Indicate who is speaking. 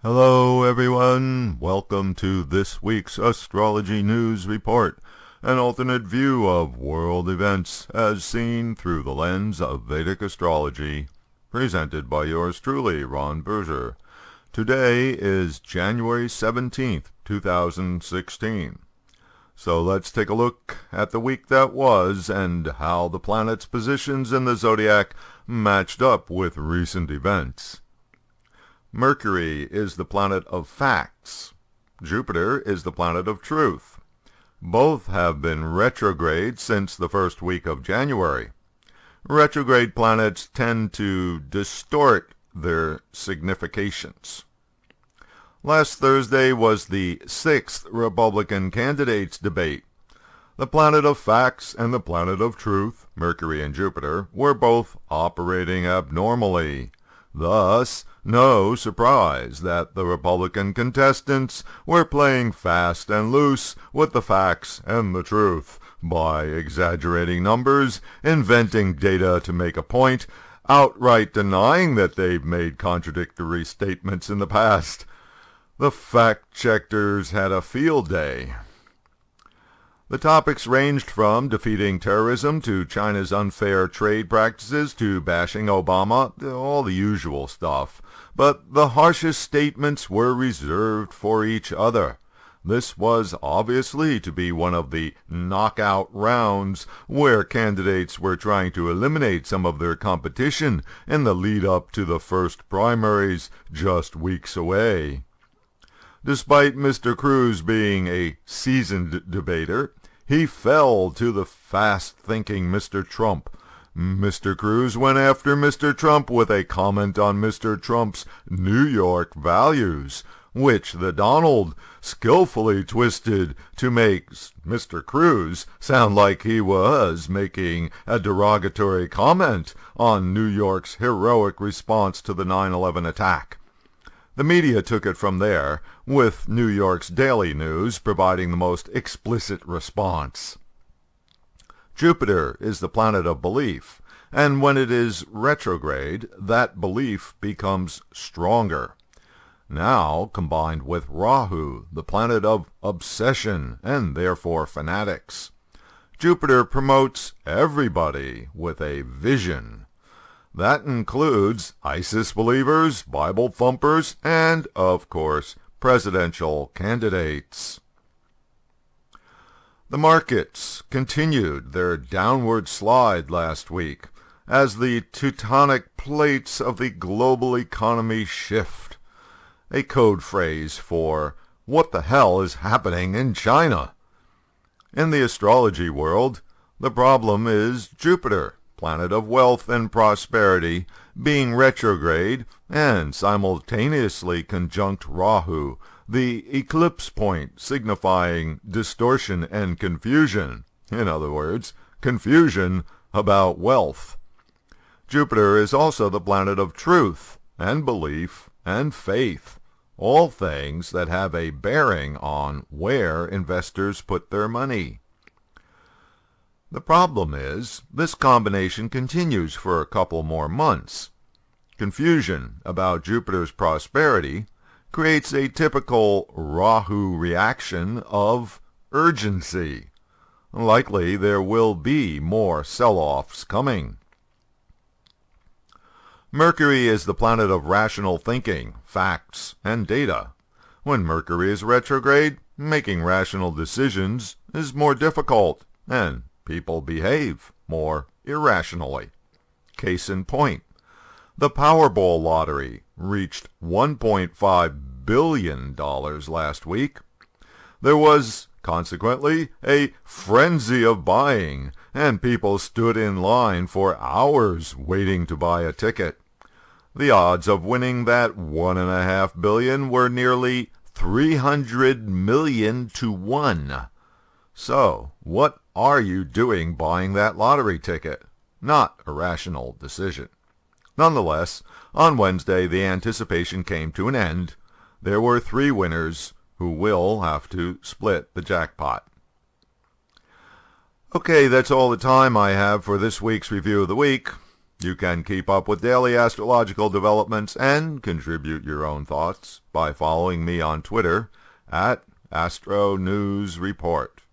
Speaker 1: Hello everyone, welcome to this week's Astrology News Report, an alternate view of world events as seen through the lens of Vedic Astrology, presented by yours truly, Ron Berger. Today is January 17th, 2016. So let's take a look at the week that was and how the planets' positions in the zodiac matched up with recent events. Mercury is the planet of facts. Jupiter is the planet of truth. Both have been retrograde since the first week of January. Retrograde planets tend to distort their significations. Last Thursday was the 6th Republican candidates debate. The planet of facts and the planet of truth, Mercury and Jupiter, were both operating abnormally. Thus, no surprise that the Republican contestants were playing fast and loose with the facts and the truth by exaggerating numbers, inventing data to make a point, outright denying that they've made contradictory statements in the past. The fact-checkers had a field day. The topics ranged from defeating terrorism to China's unfair trade practices to bashing Obama, all the usual stuff. But the harshest statements were reserved for each other. This was obviously to be one of the knockout rounds where candidates were trying to eliminate some of their competition in the lead-up to the first primaries just weeks away. Despite Mr. Cruz being a seasoned debater, he fell to the fast-thinking Mr. Trump. Mr. Cruz went after Mr. Trump with a comment on Mr. Trump's New York values, which the Donald skillfully twisted to make Mr. Cruz sound like he was making a derogatory comment on New York's heroic response to the 9/11 attack. The media took it from there, with New York's Daily News providing the most explicit response. Jupiter is the planet of belief, and when it is retrograde, that belief becomes stronger. Now combined with Rahu, the planet of obsession and therefore fanatics. Jupiter promotes everybody with a vision. That includes ISIS believers, Bible thumpers, and, of course, presidential candidates. The markets continued their downward slide last week as the tectonic plates of the global economy shift, a code phrase for what the hell is happening in China. In the astrology world, the problem is Jupiter, planet of wealth and prosperity, being retrograde and simultaneously conjunct Rahu, the eclipse point signifying distortion and confusion. In other words, confusion about wealth. Jupiter is also the planet of truth and belief and faith, all things that have a bearing on where investors put their money. The problem is, this combination continues for a couple more months. Confusion about Jupiter's prosperity creates a typical Rahu reaction of urgency. Likely there will be more sell-offs coming. Mercury is the planet of rational thinking, facts, and data. When Mercury is retrograde, making rational decisions is more difficult, and people behave more irrationally. Case in point, the Powerball lottery reached $1.5 billion last week. There was, consequently, a frenzy of buying, and people stood in line for hours waiting to buy a ticket. The odds of winning that $1.5 billion were nearly 300 million to 1. So, what are you doing buying that lottery ticket? Not a rational decision. Nonetheless, on Wednesday the anticipation came to an end. There were 3 winners who will have to split the jackpot. Okay, that's all the time I have for this week's Review of the Week. You can keep up with daily astrological developments and contribute your own thoughts by following me on Twitter at Astro News Report.